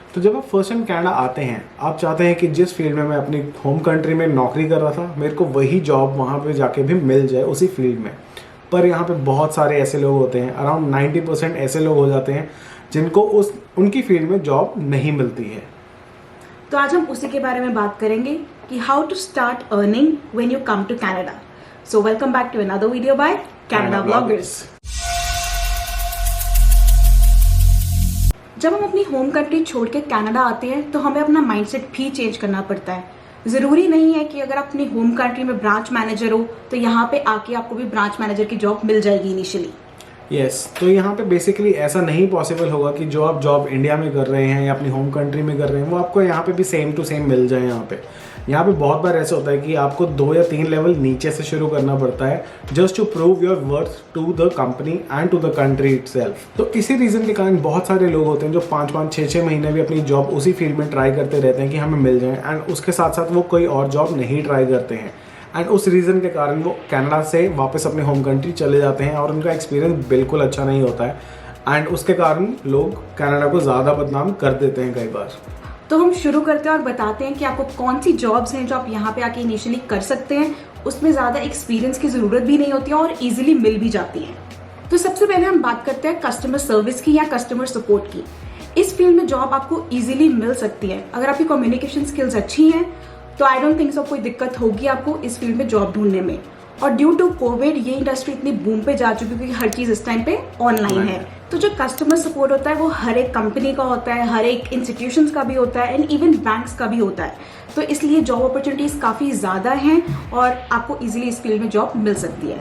तो जब आप फर्स्ट टाइम कनाडा आते हैं, आप चाहते हैं कि जिस फील्ड में मैं अपनी होम कंट्री में नौकरी कर रहा था, मेरे को वही जॉब वहाँ पे जाके भी मिल जाए उसी फील्ड में। पर यहाँ पे बहुत सारे ऐसे लोग होते हैं, अराउंड 90% ऐसे लोग हो जाते हैं जिनको उनकी फील्ड में जॉब नहीं मिलती है। तो आज हम उसी के बारे में बात करेंगे कि how to start earning when you come to Canada. So welcome back to another video by Canada vloggers. जब हम अपनी होम कंट्री छोड़ के कनाडा आते हैं तो हमें अपना माइंडसेट भी चेंज करना पड़ता है। ज़रूरी नहीं है कि अगर आप अपनी होम कंट्री में ब्रांच मैनेजर हो तो यहाँ पे आके आपको भी ब्रांच मैनेजर की जॉब मिल जाएगी इनिशियली। यस, तो यहाँ पे बेसिकली ऐसा नहीं पॉसिबल होगा कि जो आप जॉब इंडिया में कर रहे हैं या अपनी होम कंट्री में कर रहे हैं वो आपको यहाँ पे भी सेम टू सेम मिल जाए। यहाँ पे बहुत बार ऐसा होता है कि आपको 2 या 3 लेवल नीचे से शुरू करना पड़ता है just to prove your worth to the company and to the country itself. तो इसी रीज़न के कारण बहुत सारे लोग होते हैं जो 5-5, 6-6 महीने भी अपनी जॉब उसी फील्ड में ट्राई करते रहते हैं कि हमें मिल जाए, एंड उसके साथ साथ वो कोई और जॉब नहीं ट्राई करते हैं, एंड उस रीज़न के कारण वो कनाडा से वापस अपने होम कंट्री चले जाते हैं और उनका एक्सपीरियंस बिल्कुल अच्छा नहीं होता है, एंड उसके कारण लोग कनाडा को ज़्यादा बदनाम कर देते हैं कई बार। तो हम शुरू करते हैं और बताते हैं कि आपको कौन सी जॉब्स हैं जो आप यहाँ पे आके इनिशियली कर सकते हैं। उसमें ज़्यादा एक्सपीरियंस की ज़रूरत भी नहीं होती है और इजीली मिल भी जाती है। तो सबसे पहले हम बात करते हैं कस्टमर सर्विस की या कस्टमर सपोर्ट की। इस फील्ड में जॉब आपको ईजिली मिल सकती है अगर आपकी कम्युनिकेशन स्किल्स अच्छी हैं, तो आई डोंट थिंक सो कोई दिक्कत होगी आपको इस फील्ड में जॉब ढूंढने में। और ड्यू टू कोविड ये इंडस्ट्री इतनी बूम पे जा चुकी है क्योंकि हर चीज़ इस टाइम पे ऑनलाइन है। तो जो कस्टमर सपोर्ट होता है वो हर एक कंपनी का होता है, हर एक इंस्टीट्यूशंस का भी होता है, एंड इवन बैंक्स का भी होता है। तो इसलिए जॉब अपॉर्चुनिटीज काफ़ी ज़्यादा हैं और आपको इजीली इस फील्ड में जॉब मिल सकती है।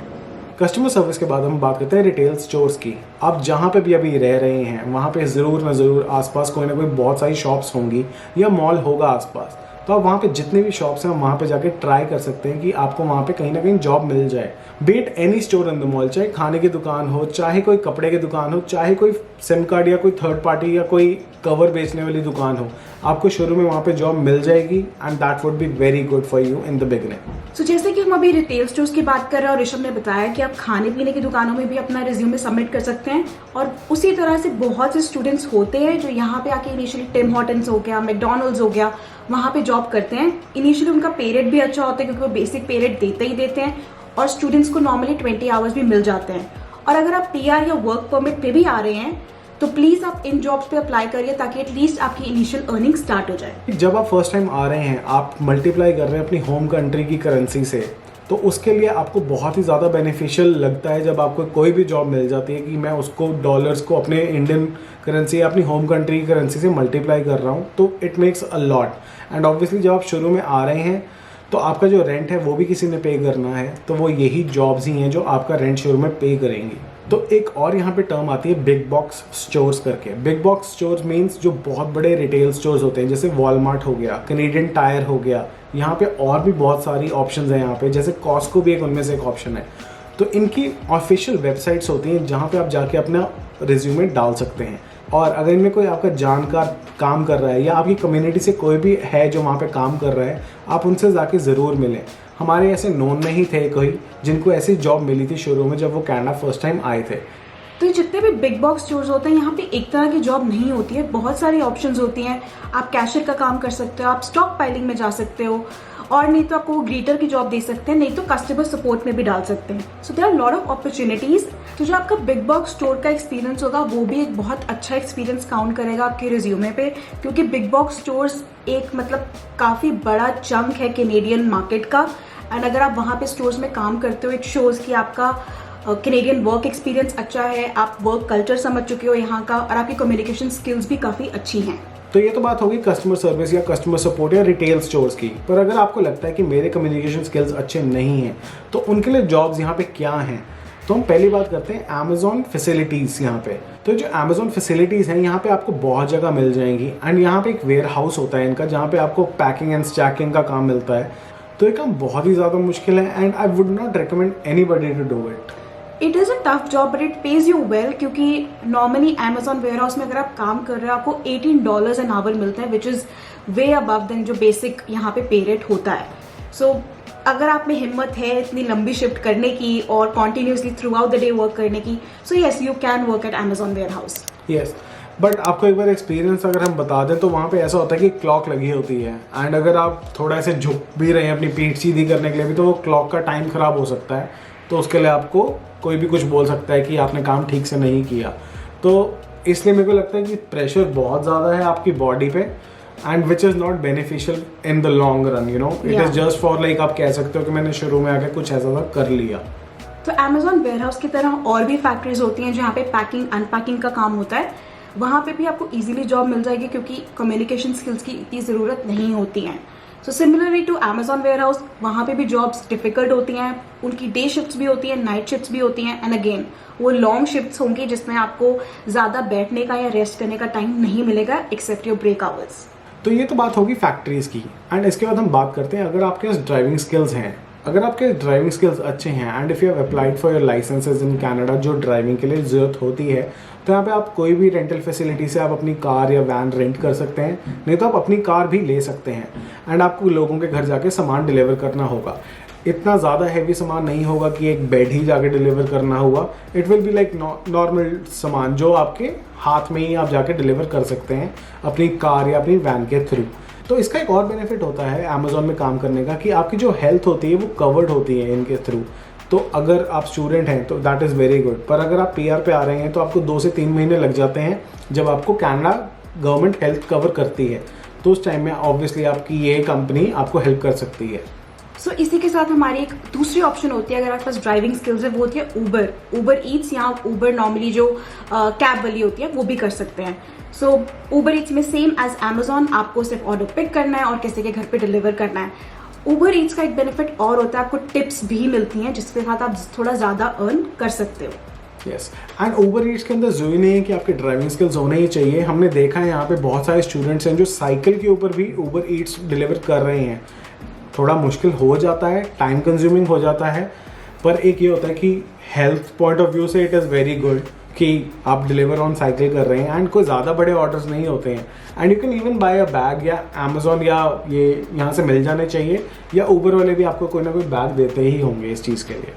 कस्टमर सर्विस के बाद हम बात करते हैं रिटेल स्टोर्स की। आप जहाँ पे भी अभी रह रहे हैं वहाँ पे ज़रूर न ज़रूर आसपास कोई ना कोई बहुत सारी शॉप्स होंगी या मॉल होगा आसपास। तो आप वहाँ पे जितने भी शॉप्स हैं वहाँ पे जाके ट्राई कर सकते हैं कि आपको वहाँ पे कहीं ना कहीं जॉब मिल जाए। Be it any store in the mall, चाहे खाने की दुकान हो, चाहे कोई कपड़े की दुकान हो, चाहे कोई सिम कार्ड या कोई थर्ड पार्टी या कोई कवर बेचने वाली दुकान हो, आपको शुरू में वहाँ पे जॉब मिल जाएगी, and that would be very good for you in the beginning. So जैसे कि हम अभी रिटेल स्टोर्स की बात कर रहे हैं और ऋषभ ने बताया कि आप खाने पीने की दुकानों में भी अपना रिज्यूमे सबमिट कर सकते हैं, और उसी तरह से बहुत से स्टूडेंट्स होते हैं जो यहाँ पे आके इनिशियली टिम हॉर्टन्स हो गया, मैकडॉनल्ड्स हो गया, वहाँ पे जॉब करते हैं। इनिशियली उनका पे रेट भी अच्छा होता है क्योंकि वो बेसिक पे रेट देते ही देते हैं, और स्टूडेंट्स को नॉर्मली 20 आवर्स भी मिल जाते हैं। और अगर आप PR या वर्क परमिट पे भी आ रहे हैं तो प्लीज़ आप इन जॉब्स पे अप्लाई करिए ताकि एटलीस्ट आपकी इनिशियल अर्निंग स्टार्ट हो जाए। जब आप फर्स्ट टाइम आ रहे हैं, आप मल्टीप्लाई कर रहे हैं अपनी होम कंट्री की करेंसी से, तो उसके लिए आपको बहुत ही ज़्यादा बेनिफिशियल लगता है जब आपको कोई भी जॉब मिल जाती है कि मैं उसको डॉलर्स को अपने इंडियन करेंसी या अपनी होम कंट्री की करेंसी से मल्टीप्लाई कर रहा हूँ, तो it makes a lot. And obviously जब आप शुरू में आ रहे हैं तो आपका जो रेंट है वो भी किसी ने पे करना है, तो वो यही जॉब्स ही हैं जो आपका रेंट शुरू में पे करेंगी। तो एक और यहाँ पे टर्म आती है बिग बॉक्स स्टोर्स करके। बिग बॉक्स स्टोर्स मीन्स जो बहुत बड़े रिटेल स्टोर्स होते हैं, जैसे वॉलमार्ट हो गया, कैनेडियन टायर हो गया। यहाँ पे और भी बहुत सारी ऑप्शंस हैं यहाँ पे, जैसे कॉस्को भी एक उनमें से एक ऑप्शन है। तो इनकी ऑफिशियल वेबसाइट्स होती हैं जहाँ पे आप जाके अपना रिज्यूमे डाल सकते हैं, और अगर इनमें कोई आपका जानकार काम कर रहा है या आपकी कम्युनिटी से कोई भी है जो वहाँ पे काम कर रहा है, आप उनसे जाके ज़रूर मिलें। हमारे ऐसे नोन में ही थे कोई जिनको ऐसी जॉब मिली थी शुरू में जब वो कनाडा फर्स्ट टाइम आए थे। तो जितने भी बिग बॉक्स स्टोर्स होते हैं यहाँ पे एक तरह की जॉब नहीं होती है, बहुत सारी ऑप्शंस होती हैं। आप कैशियर का काम कर सकते हो, आप स्टॉक पाइलिंग में जा सकते हो, और नहीं तो आपको ग्रीटर की जॉब दे सकते हैं, नहीं तो कस्टमर सपोर्ट में भी डाल सकते हैं। So there are lot of opportunities. तो जो आपका बिग बॉक्स स्टोर का एक्सपीरियंस होगा वो भी एक बहुत अच्छा एक्सपीरियंस काउंट करेगा आपके रिज्यूमे पे, क्योंकि बिग बॉक्स स्टोर्स एक काफ़ी बड़ा चंक है कैनेडियन मार्केट का। एंड अगर आप वहाँ पे स्टोर्स में काम करते हो, इट शोज़ कि आपका कैनेडियन वर्क एक्सपीरियंस अच्छा है, आप वर्क कल्चर समझ चुके हो यहाँ का, और आपकी कम्युनिकेशन स्किल्स भी काफ़ी अच्छी हैं। तो ये तो बात होगी कस्टमर सर्विस या कस्टमर सपोर्ट या रिटेल स्टोर्स की। पर अगर आपको लगता है कि मेरे कम्युनिकेशन स्किल्स अच्छे नहीं हैं, तो उनके लिए जॉब्स यहाँ पे क्या हैं? तो हम पहली बात करते हैं अमेज़ॉन फैसिलिटीज़ यहाँ पे। तो जो अमेज़ॉन फैसिलिटीज़ हैं यहाँ पे आपको बहुत जगह मिल जाएंगी, एंड यहाँ पे एक वेयर हाउस होता है इनका जहाँ पे आपको पैकिंग एंड स्टैकिंग का काम मिलता है। तो ये काम बहुत ही ज़्यादा मुश्किल है, and I would not recommend anybody to do it. It is a tough job but it pays you well, क्योंकि नॉर्मली अमेजॉन वेयर हाउस में अगर आप काम कर रहे हो आपको $18 एन आवर मिलता है, which is way above than जो बेसिक यहाँ पे पे रेट होता है। सो अगर आप में हिम्मत है इतनी लंबी शिफ्ट करने की और continuously throughout the day work करने की, so yes you can work at Amazon warehouse. Yes, but आपको एक बार एक्सपीरियंस अगर हम बता दें तो वहाँ पे ऐसा होता है कि क्लॉक लगी होती है, एंड अगर आप थोड़ा ऐसे झुक भी रहे हैं अपनी पीठ सीधी करने के लिए भी, तो वो क्लॉक का टाइम ख़राब हो सकता है। तो उसके लिए आपको कोई भी कुछ बोल सकता है कि आपने काम ठीक से नहीं किया। तो इसलिए मेरे को लगता है कि प्रेशर बहुत ज़्यादा है आपकी बॉडी पे, and which is not beneficial in the long run, you know. It is just for like, आप कह सकते हो कि मैंने शुरू में आके कुछ ऐसा कर लिया। तो अमेजॉन वेयरहाउस की तरह और भी फैक्ट्रीज होती हैं जहाँ पे पैकिंग अनपैकिंग का काम होता है, वहाँ पे भी आपको इजीली जॉब मिल जाएगी क्योंकि कम्युनिकेशन स्किल्स की इतनी ज़रूरत नहीं होती है। So similarly to Amazon warehouse, वहाँ पे भी जॉब्स डिफिकल्ट होती हैं, उनकी डे शिफ्ट्स भी होती हैं, नाइट शिफ्ट्स भी होती हैं, एंड अगेन वो लॉन्ग शिफ्ट्स होंगी जिसमें आपको ज़्यादा बैठने का या रेस्ट करने का टाइम नहीं मिलेगा एक्सेप्ट योर ब्रेक आवर्स। तो ये तो बात होगी फैक्ट्रीज की। एंड इसके बाद हम बात करते हैं, अगर आपके पास ड्राइविंग स्किल्स हैं, अगर आपके ड्राइविंग स्किल्स अच्छे हैं and if you have applied for your licences in Canada, जो ड्राइविंग के लिए ज़रूरत होती है, तो यहाँ पे आप कोई भी रेंटल फैसिलिटी से आप अपनी कार या वैन रेंट कर सकते हैं, नहीं तो आप अपनी कार भी ले सकते हैं। एंड आपको लोगों के घर जाके सामान डिलीवर करना होगा। इतना ज़्यादा हैवी सामान नहीं होगा कि एक बेड ही जाके डिलीवर करना होगा। It will be like normal सामान जो आपके हाथ में ही आप जाके डिलीवर कर सकते हैं अपनी कार या अपनी वैन के थ्रू। तो इसका एक और बेनिफिट होता है अमेजोन में काम करने का कि आपकी जो हेल्थ होती है वो कवर्ड होती है इनके थ्रू। तो अगर आप स्टूडेंट हैं तो दैट इज़ वेरी गुड, पर अगर आप पीआर पे आ रहे हैं तो आपको 2 से 3 महीने लग जाते हैं जब आपको कनाडा गवर्नमेंट हेल्थ कवर करती है। तो उस टाइम में ऑब्वियसली आपकी ये कंपनी आपको हेल्प कर सकती है। सो इसी के साथ हमारी एक दूसरी ऑप्शन होती है, अगर आपके पास ड्राइविंग स्किल्स है, वो होती है ऊबर ईट्स, या ऊबर नॉर्मली जो कैब वाली होती है वो भी कर सकते हैं। सो ऊबर ईट्स में सेम एज अमेजॉन, आपको सिर्फ ऑर्डर पिक करना है और किसी के घर पे डिलीवर करना है। ऊबर ईट्स का एक बेनिफिट और होता है, आपको टिप्स भी मिलती हैं जिसके साथ आप थोड़ा ज़्यादा अर्न कर सकते हो। यस, एंड ऊबर ईट्स के अंदर जरूरी नहीं है कि आपके ड्राइविंग स्किल्स होने ही चाहिए। हमने देखा है यहाँ पे बहुत सारे स्टूडेंट्स हैं जो साइकिल के ऊपर भी ऊबर ईट्स डिलीवर कर रहे हैं। थोड़ा मुश्किल हो जाता है, टाइम कंज्यूमिंग हो जाता है, पर एक ये होता है कि हेल्थ पॉइंट ऑफ व्यू से इट इज़ वेरी गुड कि आप डिलीवर ऑन साइकिल कर रहे हैं, एंड कोई ज़्यादा बड़े ऑर्डर्स नहीं होते हैं। And you can even bye a bag, या अमेजोन या ये यहाँ से मिल जाने चाहिए, या ऊबर वाले भी आपको कोई ना कोई बैग देते ही होंगे इस चीज़ के लिए।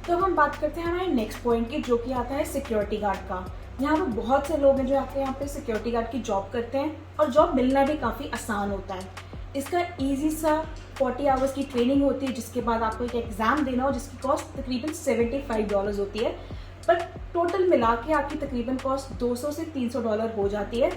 तो हम बात करते हैं हमारे नेक्स्ट पॉइंट की, जो कि आता है सिक्योरिटी गार्ड का। यहाँ पे बहुत से लोग हैं जो आके यहाँ पे सिक्योरिटी गार्ड की जॉब करते हैं, और जॉब मिलना भी काफ़ी आसान होता है। इसका ईजी सा 40 आवर्स की ट्रेनिंग होती है, जिसके बाद आपको एक एग्ज़ाम देना हो जिसकी कॉस्ट तकरीबन $75 होती है, पर टोटल मिला के आपकी तकरीबन कॉस्ट $200 से $300 हो जाती है।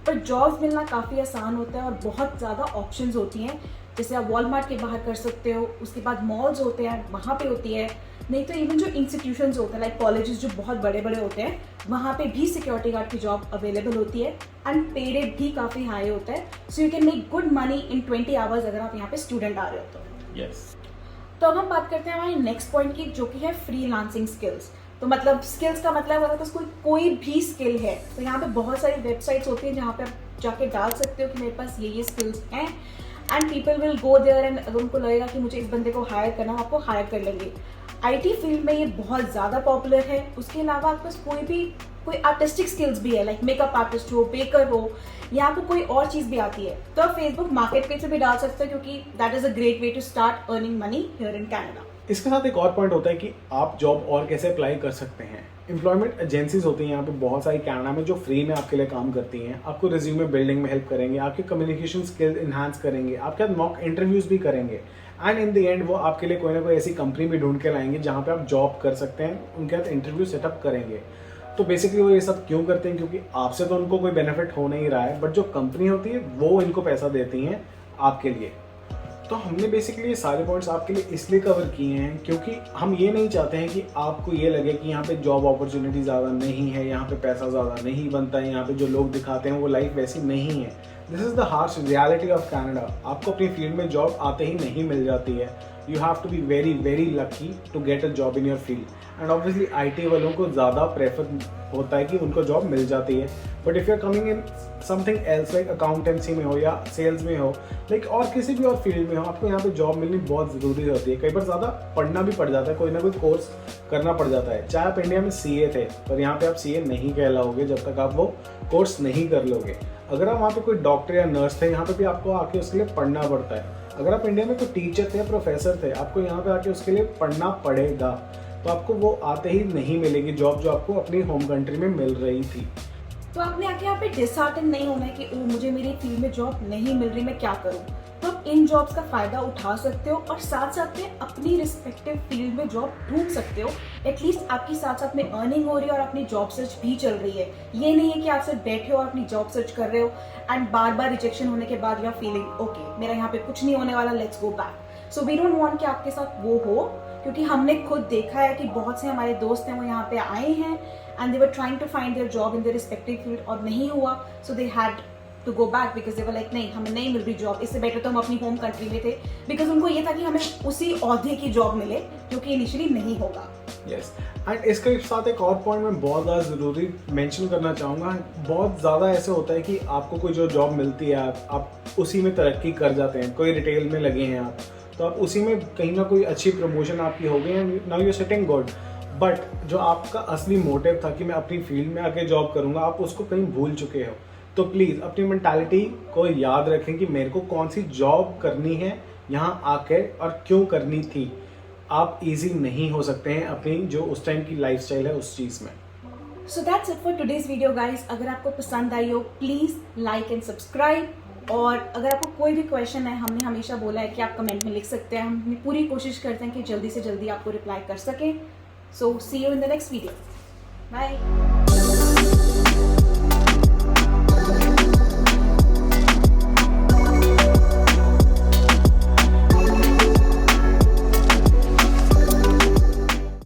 पर जॉब्स मिलना काफ़ी आसान होता है और बहुत ज़्यादा ऑप्शंस होती हैं, जैसे आप वॉलमार्ट के बाहर कर सकते हो, उसके बाद मॉल्स होते हैं वहाँ पे होती है, नहीं तो इवन जो इंस्टीट्यूशंस होते हैं लाइक कॉलेजेस जो बहुत बड़े बड़े होते हैं, वहाँ पे भी सिक्योरिटी गार्ड की जॉब अवेलेबल होती है, एंड पे रेट भी काफ़ी हाई होता है। So you can make good money in 20 hours अगर आप यहाँ पे स्टूडेंट आ रहे हो तो। यस। तो अब हम बात करते हैं हमारे नेक्स्ट पॉइंट की, जो कि है फ्रीलांसिंग स्किल्स। तो मतलब स्किल्स का मतलब अगर आपके पास कोई भी स्किल है तो यहाँ पे बहुत सारी वेबसाइट्स होती हैं जहाँ पे आप जाके डाल सकते हो कि मेरे पास ये स्किल्स हैं, and people will go there, and अगर उनको लगेगा कि मुझे इस बंदे को हायर करना, आपको हायर कर लेंगे। आईटी फील्ड में ये बहुत ज़्यादा पॉपुलर है। उसके अलावा आपके पास कोई आर्टिस्टिक स्किल्स भी है, लाइक मेकअप आर्टिस्ट हो, बेकर हो, या आपको कोई और चीज़ भी आती है, तो आप फेसबुक मार्केट प्लेस से भी डाल सकते हो, क्योंकि that is a great way to start earning money here in Canada. इसके साथ एक और पॉइंट होता है कि आप जॉब और कैसे अप्लाई कर सकते हैं। एम्प्लॉयमेंट एजेंसीज होती हैं यहाँ पे बहुत सारी कनाडा में, जो फ्री में आपके लिए काम करती हैं, आपको रिज्यूमे बिल्डिंग में हेल्प करेंगे, आपके कम्युनिकेशन स्किल इन्हांस करेंगे, आपके साथ मॉक इंटरव्यूज भी करेंगे, एंड इन द एंड वो आपके लिए कोई ना कोई ऐसी कंपनी भी ढूंढ के लाएंगे जहाँ पे आप जॉब कर सकते हैं, उनके साथ इंटरव्यू सेटअप करेंगे। तो बेसिकली वो ये सब क्यों करते हैं, क्योंकि आपसे तो उनको कोई बेनिफिट हो नहीं रहा है, बट जो कंपनी होती है वो इनको पैसा देती हैं आपके लिए। तो हमने बेसिकली ये सारे पॉइंट्स आपके लिए इसलिए कवर किए हैं क्योंकि हम ये नहीं चाहते हैं कि आपको ये लगे कि यहाँ पे जॉब अपॉर्चुनिटी ज़्यादा नहीं है, यहाँ पे पैसा ज़्यादा नहीं बनता है, यहाँ पे जो लोग दिखाते हैं वो लाइफ वैसी नहीं है। This is the harsh reality of Canada. आपको अपनी फील्ड में जॉब आते ही नहीं मिल जाती है। You have to be very very lucky to get a job in your field, and obviously IT वालों को ज़्यादा प्रेफर होता है कि उनको जॉब मिल जाती है। But if you are coming in something else like accountancy में हो या सेल्स में हो, लाइक और किसी भी और फील्ड में हो, आपको यहाँ पे जॉब मिलनी बहुत ज़रूरी होती है। कई बार ज़्यादा पढ़ना भी पड़ जाता है, कोई ना कोई कोर्स करना पड़ जाता है। चाहे आप इंडिया में सीए थे, पर यहाँ पे आप सीए नहीं कहलाओगे जब तक आप वो कोर्स नहीं कर लोगे। अगर आप वहाँ पे कोई डॉक्टर या नर्स थे, यहाँ पे भी आपको आके उसके लिए पढ़ना पड़ता है। अगर आप इंडिया में कोई टीचर थे, प्रोफेसर थे, आपको यहाँ पे आके उसके लिए पढ़ना पड़ेगा। तो आपको वो आते ही नहीं मिलेगी जॉब जो आपको अपनी होम कंट्री में मिल रही थी। तो आपने आके यहाँ पे डिसहार्टन नहीं होना है कि ओ मुझे मेरी फील्ड में जॉब नहीं मिल रही, मैं क्या करूँ। तो आप इन जॉब्स का फायदा उठा सकते हो और साथ साथ में अपनी रिस्पेक्टिव फील्ड में जॉब ढूंढ सकते हो। एटलीस्ट आपकी साथ साथ में अर्निंग हो रही है और अपनी जॉब सर्च भी चल रही है। ये नहीं है कि आप सिर्फ बैठे हो और अपनी जॉब सर्च कर रहे हो एंड बार बार रिजेक्शन होने के बाद यू आर फीलिंग ओके मेरा यहाँ पे कुछ नहीं होने वाला, let's go back. So we don't want कि आपके साथ वो हो, क्योंकि हमने खुद देखा है कि बहुत से हमारे दोस्त हैं वो यहाँ पे आए हैं and they were trying to find their job in their respective field और नहीं हुआ, so they had to go back because they were like नहीं हमें नहीं मिल रही जॉब, इससे बेटर तो हम अपनी होम कंट्री में थे। बिकॉज उनको ये था कि हमें उसी औहदे की जॉब मिले जो कि इनिशियली नहीं होगा। यस एंड इसके साथ एक और पॉइंट मैं बहुत ज़्यादा ज़रूरी मेंशन करना चाहूँगा। बहुत ज़्यादा ऐसे होता है कि आपको कोई जो जॉब मिलती है आप उसी में तरक्की कर जाते हैं। कोई रिटेल में लगे हैं आप, तो आप उसी में कहीं ना कोई अच्छी प्रमोशन आपकी हो गई है, now you sitting good. But जो आपका असली मोटिव था कि मैं अपनी फील्ड में आके जॉब करूँगा, आप उसको कहीं भूल चुके हो। तो प्लीज़ अपनी मेंटालिटी को याद रखें कि मेरे को कौन सी जॉब करनी है यहाँ आके और क्यों करनी थी। आप इजी नहीं हो सकते हैं अपनी जो उस टाइम की लाइफस्टाइल है उस चीज़ में। So that's it for today's video guys. अगर आपको पसंद आई हो प्लीज़ लाइक एंड सब्सक्राइब, और अगर आपको कोई भी क्वेश्चन है, हमने हमेशा बोला है कि आप कमेंट में लिख सकते हैं, हम पूरी कोशिश करते हैं कि जल्दी से जल्दी आपको रिप्लाई कर सकें। So see you in the next video, bye.